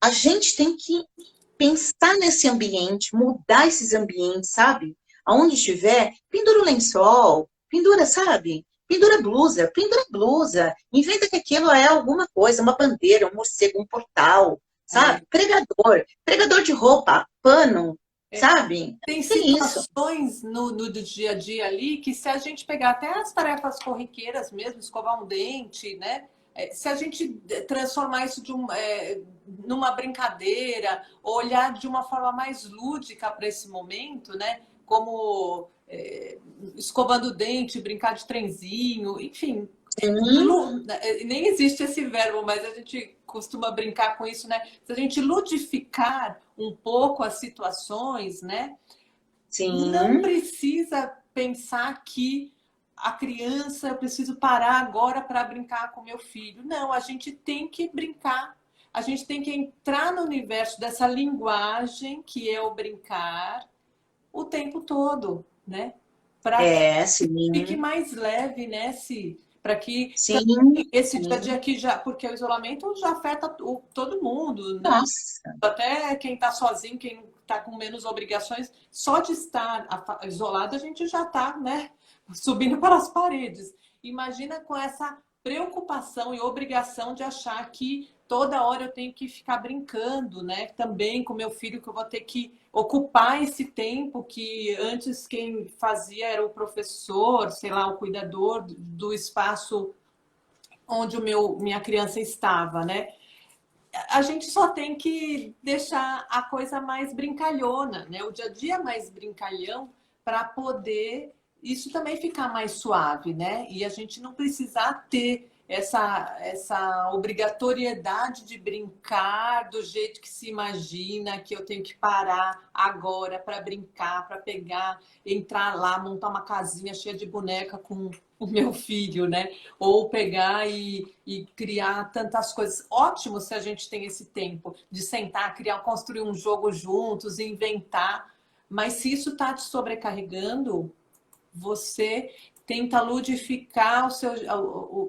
a gente tem que pensar nesse ambiente, mudar esses ambientes, sabe? Aonde estiver, pendura o lençol, pendura, sabe? Pendura blusa, inventa que aquilo é alguma coisa, uma bandeira, um morcego, um portal, sabe? Pregador de roupa, pano, sabe? Tem É isso. situações no dia a dia ali que se a gente pegar até as tarefas corriqueiras mesmo, escovar um dente, né? Se a gente transformar isso numa brincadeira, olhar de uma forma mais lúdica para esse momento, né? Como escovando o dente, brincar de trenzinho, enfim. Nem existe esse verbo, mas a gente costuma brincar com isso, né? Se a gente ludificar um pouco as situações, né? Não Sim, precisa pensar que a criança, eu preciso parar agora para brincar com meu filho. Não, a gente tem que brincar. A gente tem que entrar no universo dessa linguagem que é o brincar o tempo todo, né? Para que fique sim, mais leve, né? Para que sim, esse dia a dia sim. aqui já, porque o isolamento já afeta todo mundo, né? Nossa, Até quem está sozinho, quem está com menos obrigações, só de estar isolado a gente já está, né, subindo para as paredes. Imagina com essa preocupação e obrigação de achar que toda hora eu tenho que ficar brincando, né? Também com meu filho, que eu vou ter que ocupar esse tempo que antes quem fazia era o professor, sei lá, o cuidador do espaço onde minha criança estava, né? A gente só tem que deixar a coisa mais brincalhona, né? O dia a dia mais brincalhão para poder isso também ficar mais suave, né? E a gente não precisar ter essa obrigatoriedade de brincar do jeito que se imagina, que eu tenho que parar agora para brincar, para pegar, entrar lá, montar uma casinha cheia de boneca com o meu filho, né? Ou pegar e criar tantas coisas. Ótimo se a gente tem esse tempo de sentar, criar, construir um jogo juntos, inventar. Mas se isso está te sobrecarregando, você tenta ludificar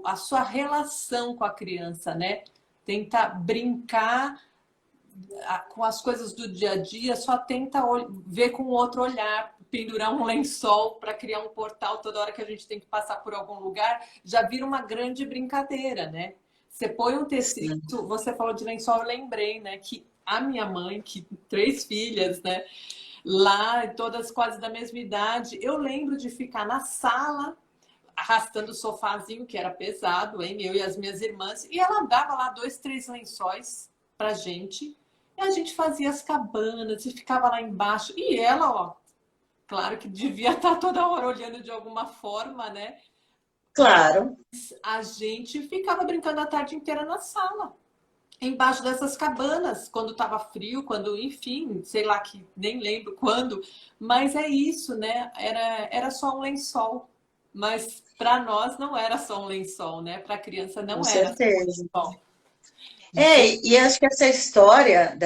a sua relação com a criança, né? Tenta brincar com as coisas do dia a dia, só tenta ver com outro olhar, pendurar um lençol para criar um portal toda hora que a gente tem que passar por algum lugar, já vira uma grande brincadeira, né? Você põe um sim. tecido, você falou de lençol, eu lembrei, né, que a minha mãe, que 3 filhas, né, lá, todas quase da mesma idade, eu lembro de ficar na sala arrastando o sofazinho, que era pesado, hein? Eu e as minhas irmãs, e ela dava lá 2, 3 lençóis pra gente, e a gente fazia as cabanas e ficava lá embaixo. E ela, ó, claro que devia estar toda hora olhando de alguma forma, né? Mas Claro. a gente ficava brincando a tarde inteira na sala, embaixo dessas cabanas, quando estava frio, quando, enfim, sei lá que nem lembro quando, mas é isso, né? Era só um lençol, mas para nós não era só um lençol, né? Para a criança Com não era só um certeza. lençol. E acho que essa história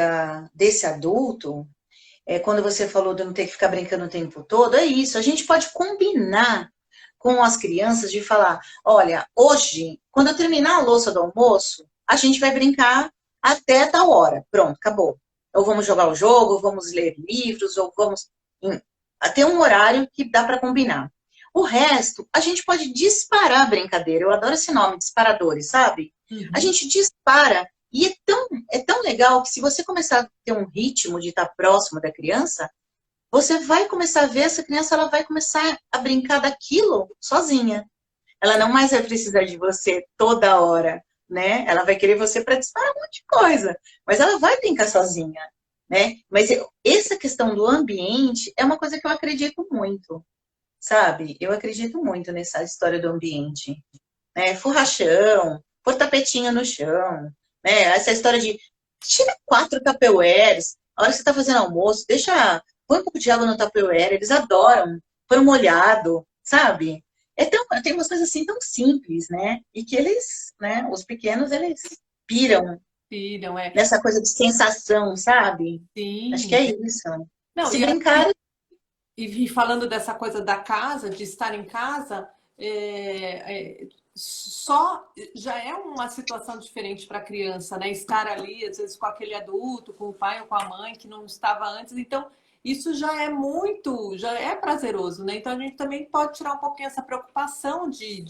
desse adulto, quando você falou de não ter que ficar brincando o tempo todo, é isso. A gente pode combinar com as crianças de falar, olha, hoje, quando eu terminar a louça do almoço, a gente vai brincar até tal hora. Pronto, acabou. Ou vamos jogar o jogo, ou vamos ler livros, ou vamos... Até um horário que dá para combinar. O resto, a gente pode disparar a brincadeira. Eu adoro esse nome, disparadores, sabe? A Uhum. gente dispara. E é tão legal que se você começar a ter um ritmo de estar próximo da criança, você vai começar a ver essa criança, ela vai começar a brincar daquilo sozinha. Ela não mais vai precisar de você toda hora, né? Ela vai querer você para disparar um monte de coisa, mas ela vai brincar sozinha, né? Mas essa questão do ambiente é uma coisa que eu acredito muito, sabe? Eu acredito muito nessa história do ambiente, né? Forrar chão, pôr tapetinho no chão, né? Essa história de tira 4 Tupperwares, a hora que você está fazendo almoço, põe um pouco de água no Tupperware, eles adoram, põe um molhado, sabe? Tem umas coisas assim tão simples, né? E que eles, né, os pequenos, eles piram Viram, é. nessa coisa de sensação, sabe? Acho que Sim. é isso. Não, Se brincar, e falando dessa coisa da casa, de estar em casa, só já é uma situação diferente para a criança, né? Estar ali, às vezes, com aquele adulto, com o pai ou com a mãe que não estava antes. Então, isso já é prazeroso, né? Então, a gente também pode tirar um pouquinho essa preocupação de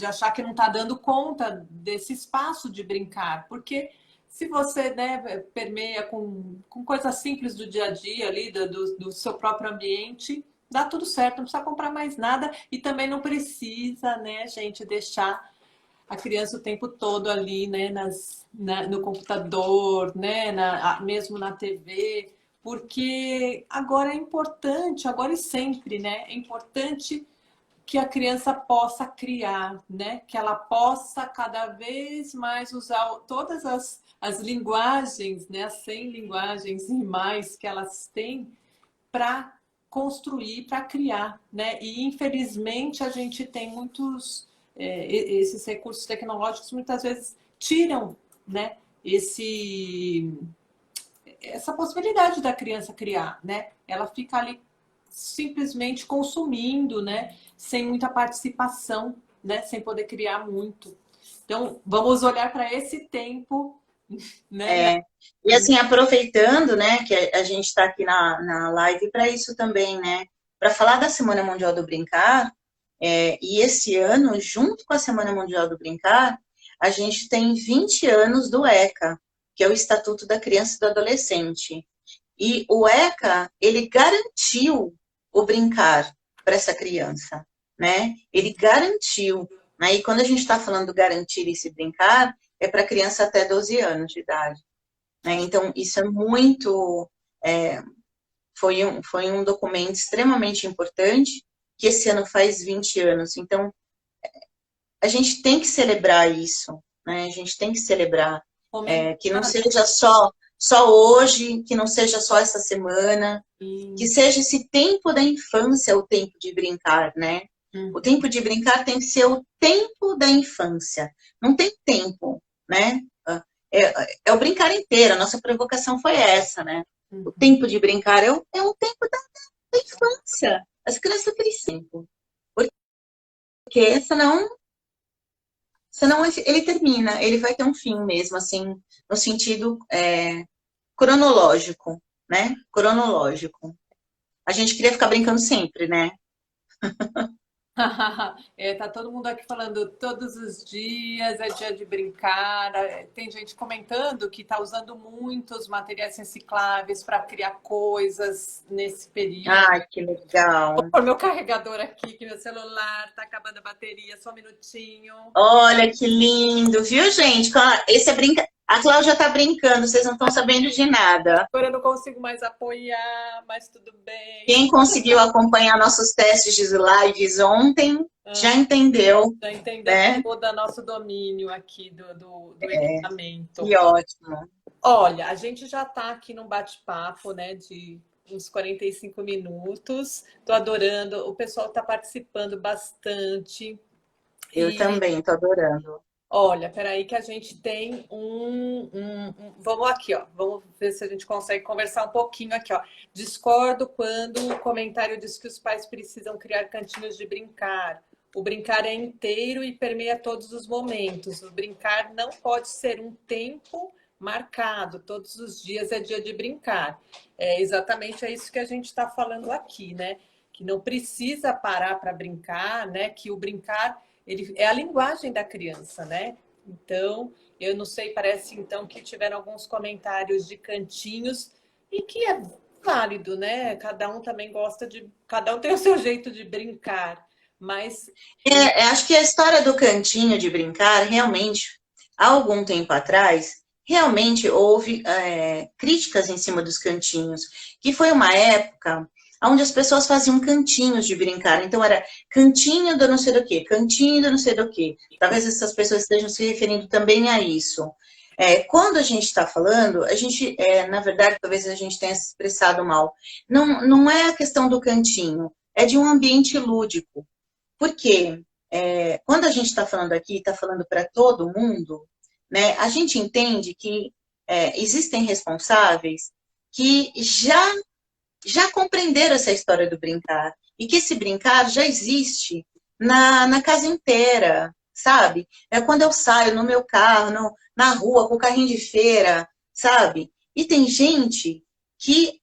achar que não está dando conta desse espaço de brincar, porque se você, né, permeia com coisas simples do dia a dia ali, do seu próprio ambiente, dá tudo certo, não precisa comprar mais nada e também não precisa, né, gente, deixar a criança o tempo todo ali, né, no computador, né, mesmo na TV, porque agora é importante, agora e sempre, né, é importante que a criança possa criar, né? Que ela possa cada vez mais usar todas as linguagens, né? As 100 linguagens e mais que elas têm para construir, para criar, né? E infelizmente a gente tem esses recursos tecnológicos muitas vezes tiram, né? Essa possibilidade da criança criar, né? Ela fica ali simplesmente consumindo, né? Sem muita participação, né? Sem poder criar muito. Então, vamos olhar para esse tempo, né? é, e assim, aproveitando, né, que a gente está aqui na live para isso também, né? Para falar da Semana Mundial do Brincar, e esse ano, junto com a Semana Mundial do Brincar, a gente tem 20 anos do ECA, que é o Estatuto da Criança e do Adolescente. E o ECA, ele garantiu o brincar para essa criança, né? Ele garantiu. Aí, quando a gente está falando do garantir esse brincar, é para criança até 12 anos de idade, né? Então, isso é muito... É, foi um documento extremamente importante, que esse ano faz 20 anos. Então, a gente tem que celebrar isso, né? A gente tem que celebrar que não seja só hoje, que não seja só essa semana, que seja esse tempo da infância, o tempo de brincar, né? O tempo de brincar tem que ser o tempo da infância. Não tem tempo, né? É o brincar inteiro. A nossa provocação foi essa, né? O tempo de brincar é um tempo da infância. As crianças precisam. Porque senão ele termina, ele vai ter um fim mesmo, assim, no sentido cronológico, né? Cronológico. A gente queria ficar brincando sempre, né? Tá todo mundo aqui falando todos os dias, é dia de brincar. Tem gente comentando que está usando muitos materiais recicláveis para criar coisas nesse período. Ai, que legal. Vou pôr meu carregador aqui, que meu celular está acabando a bateria, só um minutinho. Olha que lindo, viu, gente? Esse é brinca... A Cláudia tá brincando, vocês não estão sabendo de nada. Agora eu não consigo mais apoiar, mas tudo bem. Quem conseguiu acompanhar nossos testes de lives ontem já entendeu. Já entendeu, né? todo o nosso domínio aqui do equipamento. Que ótimo. Olha, a gente já está aqui num bate-papo, né, de uns 45 minutos. Estou adorando, o pessoal está participando bastante. Eu também, estou adorando. Olha, peraí que a gente tem Vamos aqui, ó. Vamos ver se a gente consegue conversar um pouquinho aqui, ó. Discordo quando o comentário diz que os pais precisam criar cantinhos de brincar. O brincar é inteiro e permeia todos os momentos. O brincar não pode ser um tempo marcado. Todos os dias é dia de brincar. É exatamente isso que a gente está falando aqui, né? Que não precisa parar para brincar, né? Que o brincar ele é a linguagem da criança, né? Então, eu não sei, parece então que tiveram alguns comentários de cantinhos e que é válido, né? Cada um também gosta cada um tem o seu jeito de brincar, mas acho que a história do cantinho de brincar, realmente, há algum tempo atrás, realmente houve críticas em cima dos cantinhos, que foi uma época onde as pessoas faziam cantinhos de brincar. Então, era cantinho do não sei do quê, cantinho do não sei do quê. Talvez essas pessoas estejam se referindo também a isso. Quando a gente está falando, a gente, na verdade, talvez a gente tenha se expressado mal. Não, não é a questão do cantinho, é de um ambiente lúdico. Por quê? Quando a gente está falando aqui, está falando para todo mundo, né, a gente entende que existem responsáveis que já compreenderam essa história do brincar. E que esse brincar já existe na casa inteira, sabe? É quando eu saio no meu carro, na rua, com o carrinho de feira, sabe? E tem gente que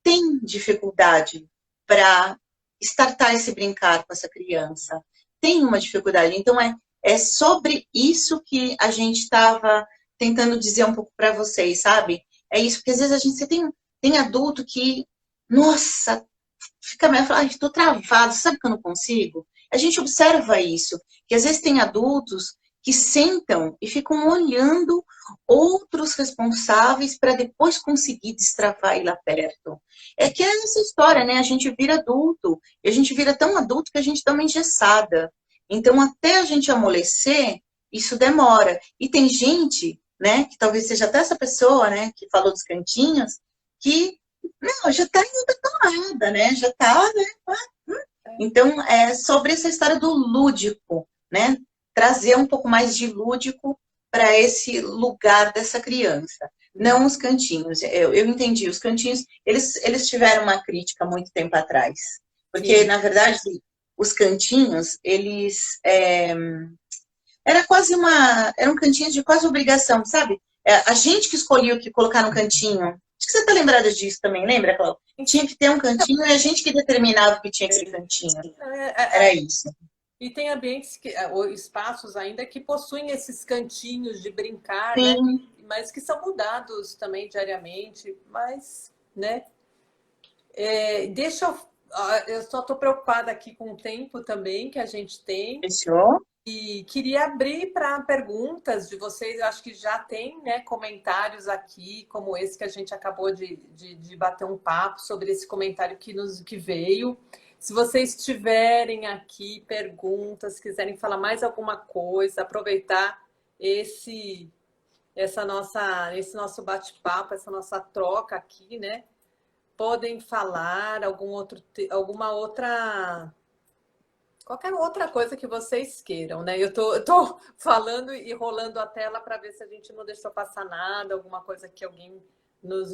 tem dificuldade para startar esse brincar com essa criança. Tem uma dificuldade. Então, é sobre isso que a gente estava tentando dizer um pouco para vocês, sabe? É isso, porque às vezes você tem adulto que, nossa, fica meio, ai, estou travado, sabe que eu não consigo? A gente observa isso, que às vezes tem adultos que sentam e ficam olhando outros responsáveis para depois conseguir destravar e ir lá perto. É que é essa história, né? A gente vira adulto, e a gente vira tão adulto que a gente dá uma engessada. Então, até a gente amolecer, isso demora. E tem gente, né, que talvez seja até essa pessoa, né, que falou dos cantinhos, que não, já está em outra tomada, né? Já está, né? Então, é sobre essa história do lúdico, né? Trazer um pouco mais de lúdico para esse lugar dessa criança. Não os cantinhos. Eu entendi, os cantinhos, eles tiveram uma crítica muito tempo atrás. Porque, Sim. na verdade, os cantinhos, eles... eram cantinhos de quase obrigação, sabe? A gente que escolhia o que colocar no cantinho. Acho que você está lembrada disso também, lembra, Cláudia? Tinha que ter um cantinho e a gente que determinava o que tinha que ser cantinho. Era isso. E tem ambientes, ou espaços ainda que possuem esses cantinhos de brincar, né? Sim. Mas que são mudados também diariamente. Mas, né? Deixa eu só estou preocupada aqui com o tempo também que a gente tem. Fechou? E queria abrir para perguntas de vocês. Eu acho que já tem, né, comentários aqui, como esse que a gente acabou de bater um papo sobre esse comentário que veio. Se vocês tiverem aqui perguntas, quiserem falar mais alguma coisa, aproveitar esse nosso bate-papo, essa nossa troca aqui, né? Podem falar alguma outra... Qualquer outra coisa que vocês queiram, né? Eu tô falando e rolando a tela para ver se a gente não deixou passar nada, alguma coisa que alguém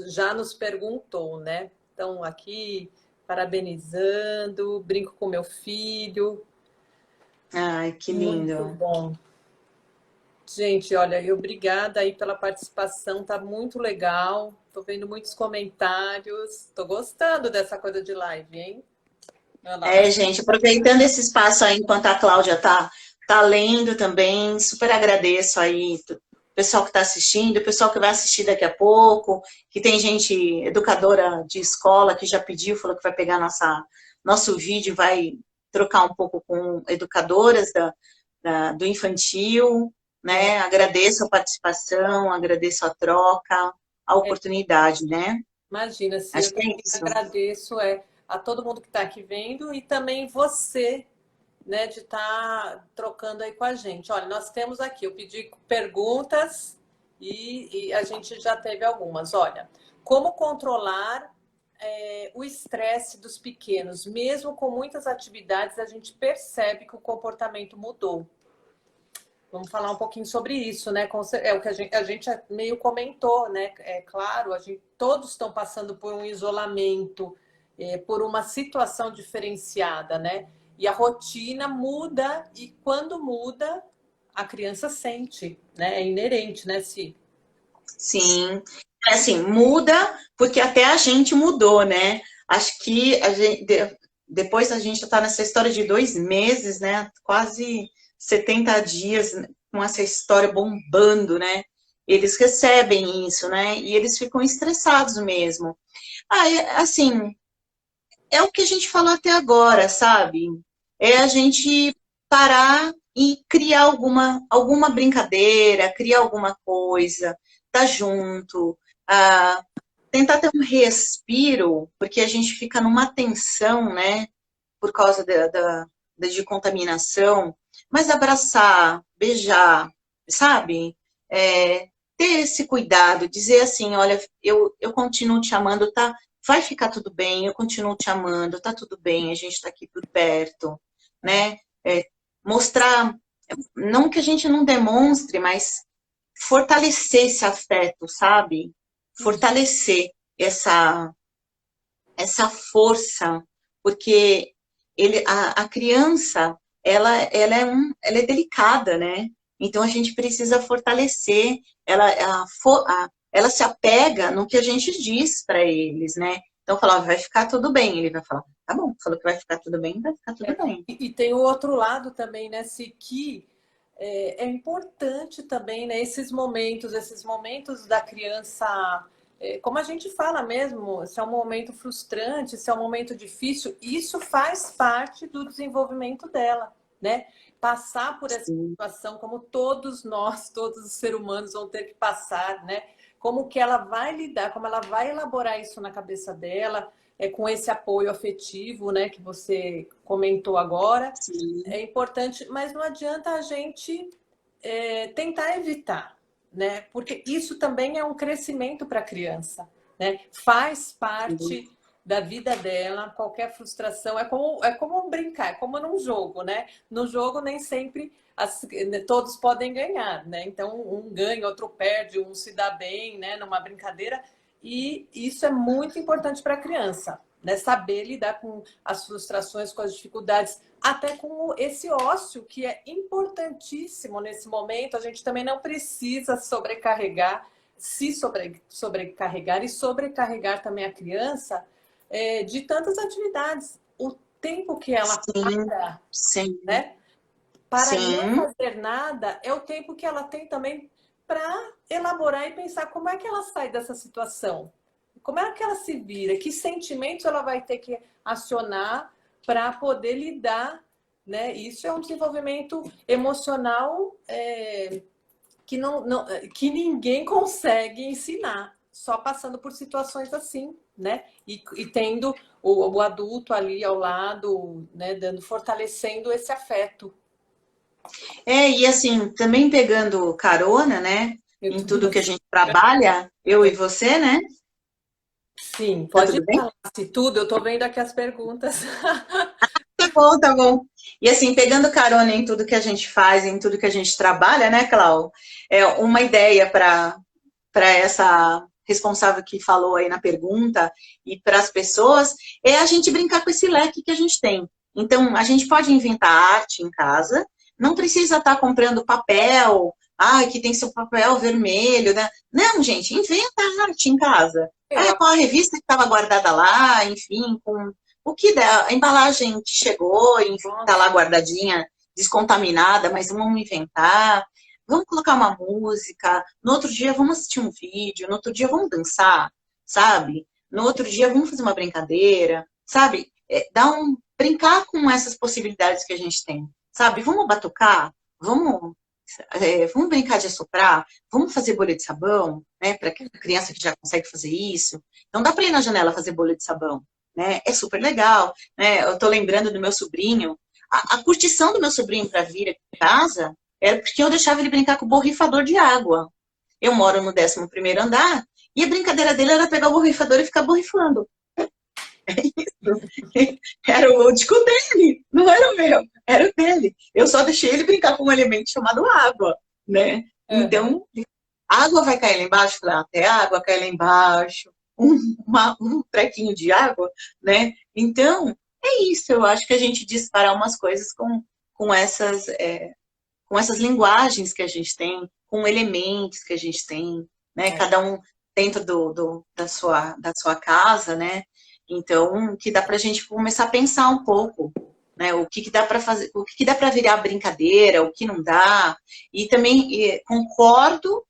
já nos perguntou, né? Então, aqui, parabenizando, brinco com meu filho. Ai, que Muito lindo. bom. Gente, olha, obrigada aí pela participação, tá muito legal. Tô vendo muitos comentários. Tô gostando dessa coisa de live, hein? Gente, aproveitando esse espaço aí, enquanto a Cláudia tá lendo também, super agradeço aí o pessoal que está assistindo, o pessoal que vai assistir daqui a pouco, que tem gente, educadora de escola, que já pediu, falou que vai pegar nosso vídeo, vai trocar um pouco com educadoras do infantil, né? Agradeço a participação, agradeço a troca, a oportunidade, né? Imagina, se Acho eu que é também isso. agradeço a todo mundo que está aqui vendo e também você, né, de estar trocando aí com a gente. Olha, nós temos aqui, eu pedi perguntas e a gente já teve algumas. Olha, como controlar o estresse dos pequenos? Mesmo com muitas atividades, a gente percebe que o comportamento mudou. Vamos falar um pouquinho sobre isso, né? É o que a gente meio comentou, né? É claro, todos estão passando por um isolamento, por uma situação diferenciada, né? E a rotina muda, e quando muda, a criança sente, né? É inerente, né, Si? Sim, assim, muda porque até a gente mudou, né? Acho que depois a gente está nessa história de 2 meses, né? Quase 70 dias com essa história bombando, né? Eles recebem isso, né? E eles ficam estressados mesmo. Assim, é o que a gente falou até agora, sabe? É a gente parar e criar alguma brincadeira, criar alguma coisa, estar junto, a tentar ter um respiro, porque a gente fica numa tensão, né, por causa de contaminação, mas abraçar, beijar, sabe? Ter esse cuidado, dizer assim, olha, eu continuo te amando, tá? Vai ficar tudo bem, eu continuo te amando, tá tudo bem, a gente está aqui por perto, né? Mostrar, não que a gente não demonstre, mas fortalecer esse afeto, sabe? Fortalecer essa força, porque a criança, ela é delicada, né? Então a gente precisa fortalecer, ela se apega no que a gente diz para eles, né? Então falar, vai ficar tudo bem, ele vai falar, tá bom, falou que vai ficar tudo bem, vai ficar tudo bem. E tem o outro lado também, né, Si, que é importante também, né, esses momentos da criança, como a gente fala mesmo, se é um momento frustrante, se é um momento difícil, isso faz parte do desenvolvimento dela, né? Passar por essa situação, como todos nós, todos os seres humanos vão ter que passar, né? Como que ela vai lidar, como ela vai elaborar isso na cabeça dela, com esse apoio afetivo, né, que você comentou agora. Sim. É importante, mas não adianta a gente tentar evitar, né? Porque isso também é um crescimento para a criança, né? Faz parte da vida dela, qualquer frustração, é como brincar, é como num jogo, né? No jogo nem sempre todos podem ganhar, né? Então um ganha, outro perde, um se dá bem, né? Numa brincadeira, e isso é muito importante para a criança, né? Saber lidar com as frustrações, com as dificuldades, até com esse ócio, que é importantíssimo nesse momento. A gente também não precisa sobrecarregar, sobrecarregar e sobrecarregar também a criança de tantas atividades. O tempo que ela para, sim, né, para sim. não fazer nada é o tempo que ela tem também para elaborar e pensar como é que ela sai dessa situação. Como é que ela se vira? Que sentimentos ela vai ter que acionar para poder lidar, né? Isso é um desenvolvimento emocional que ninguém consegue ensinar, só passando por situações assim, né? E tendo o adulto ali ao lado, né? Fortalecendo esse afeto. E assim, também pegando carona, né? Em tudo que a gente trabalha, eu e você, né? Sim, Tá pode tudo bem? falar se tudo. Eu estou vendo aqui as perguntas. Tá bom, tá bom. E assim, pegando carona em tudo que a gente faz, em tudo que a gente trabalha, né, Clau? Uma ideia para essa responsável que falou aí na pergunta e para as pessoas é a gente brincar com esse leque que a gente tem. Então, a gente pode inventar arte em casa, não precisa estar comprando papel, que tem seu papel vermelho, né? Não, gente, inventa arte em casa. Com a revista que estava guardada lá, enfim, com o que der, a embalagem que chegou, enfim, está lá guardadinha, descontaminada, mas vamos inventar. Vamos colocar uma música, no outro dia vamos assistir um vídeo, no outro dia vamos dançar, sabe? No outro dia vamos fazer uma brincadeira, sabe? Brincar com essas possibilidades que a gente tem, sabe? Vamos batucar, vamos brincar de assoprar, vamos fazer bolha de sabão, né? Para criança que já consegue fazer isso. Então dá para ir na janela fazer bolha de sabão, né? É super legal, né? Eu tô lembrando do meu sobrinho, a curtição do meu sobrinho para vir aqui em casa era porque eu deixava ele brincar com o borrifador de água. Eu moro no 11º andar e a brincadeira dele era pegar o borrifador e ficar borrifando. É isso. Era o lúdico dele, não era o meu, era o dele. Eu só deixei ele brincar com um elemento chamado água, né? Então, água vai cair lá embaixo? Até a água cai lá embaixo. Um trequinho de água, né? Então, é isso. Eu acho que a gente dispara umas coisas com essas linguagens que a gente tem, com elementos que a gente tem, né? Cada um dentro da sua casa, né? Então, que dá para a gente começar a pensar um pouco, né? O que dá para fazer, o que dá para virar brincadeira, o que não dá. E também concordo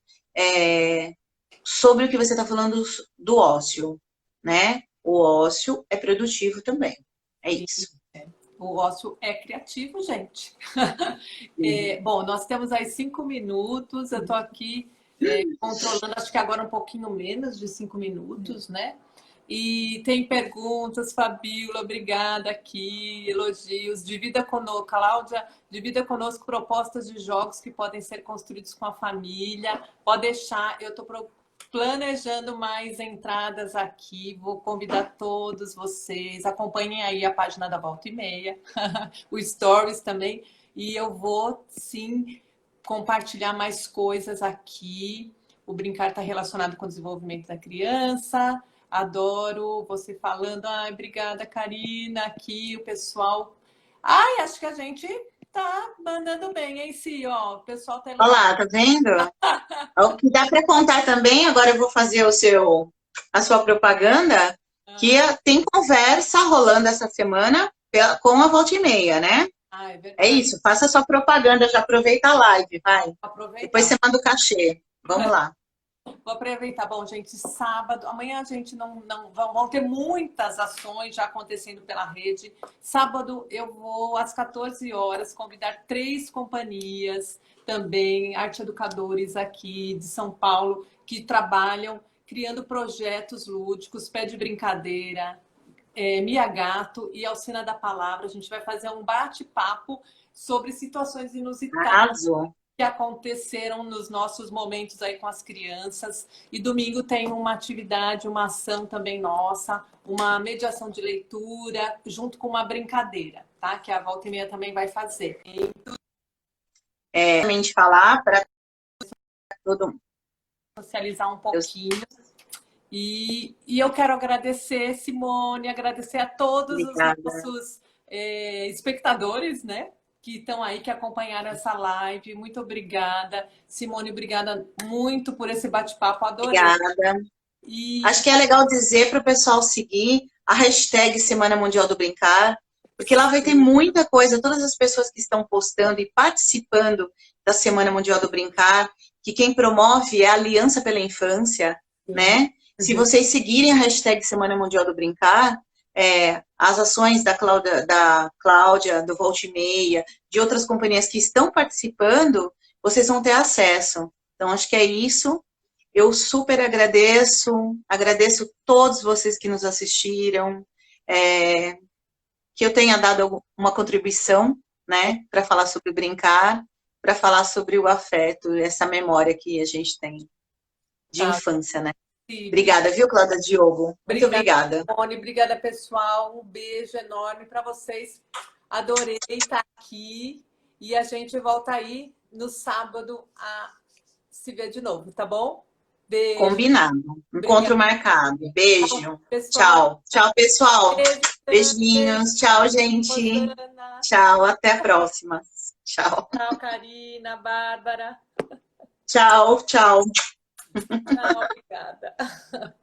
sobre o que você está falando do ócio, né? O ócio é produtivo também. É isso. O ócio é criativo, gente. Bom, nós temos aí 5 minutos. Eu estou aqui controlando, acho que agora um pouquinho menos de 5 minutos, né? E tem perguntas, Fabíola, obrigada aqui, elogios. Divida conosco, Cláudia, divida conosco propostas de jogos que podem ser construídos com a família. Pode deixar, eu estou planejando mais entradas aqui, vou convidar todos vocês. Acompanhem aí a página da Volta e Meia, o Stories também, e eu vou, sim, compartilhar mais coisas aqui. O Brincar está relacionado com o desenvolvimento da criança. Adoro você falando. Ai, obrigada, Karina, aqui, o pessoal. Ai, acho que a gente tá mandando bem, hein, Si? Ó, o pessoal tá Olha elogiando. lá, tá vendo? O que dá para contar também, agora eu vou fazer a sua propaganda, que tem conversa rolando essa semana com a Volta e Meia, né? Ah, é É verdade. isso, faça a sua propaganda, já aproveita a live, vai. Depois Aproveitar. você manda o cachê. Vamos lá. Vou aproveitar. Bom, gente, sábado, amanhã a gente não vão ter muitas ações já acontecendo pela rede. Sábado eu vou às 14 horas convidar 3 companhias também, arte educadores aqui de São Paulo, que trabalham criando projetos lúdicos, Pé de Brincadeira, Mia Gato e Alcina da Palavra. A gente vai fazer um bate-papo sobre situações inusitadas Arrasou. que aconteceram nos nossos momentos aí com as crianças. E domingo tem uma atividade, uma ação também nossa, uma mediação de leitura, junto com uma brincadeira, tá? Que a Volta e Meia também vai fazer. Realmente falar para todo mundo. Socializar um pouquinho. E eu quero agradecer, Simone, agradecer a todos os Obrigada. nossos espectadores, né? Que estão aí, que acompanharam essa live. Muito obrigada. Simone, obrigada muito por esse bate-papo, adorei. Obrigada. E Acho que é legal dizer para o pessoal seguir a hashtag Semana Mundial do Brincar, porque lá vai ter muita coisa, todas as pessoas que estão postando e participando da Semana Mundial do Brincar, que quem promove é a Aliança pela Infância, né? Se vocês seguirem a hashtag Semana Mundial do Brincar, as ações da Cláudia, do Volta e Meia, de outras companhias que estão participando, vocês vão ter acesso. Então, acho que é isso. Eu super agradeço todos vocês que nos assistiram, que eu tenha dado uma contribuição, né, para falar sobre brincar, para falar sobre o afeto, essa memória que a gente tem de infância, né? Sim, Obrigada, viu, Cláudia Diogo? Muito obrigada. Simone, obrigada, pessoal. Um beijo enorme para vocês. Adorei estar aqui e a gente volta aí no sábado a se ver de novo, tá bom? Beijo. Combinado. Encontro marcado. Beijo. Pessoal. Tchau. Tchau, pessoal. Beijo, Beijinhos. Tchau, gente. Rosana. Tchau. Até a próxima. Tchau. Tchau, Karina, Bárbara. Tchau, tchau. Tchau, obrigada.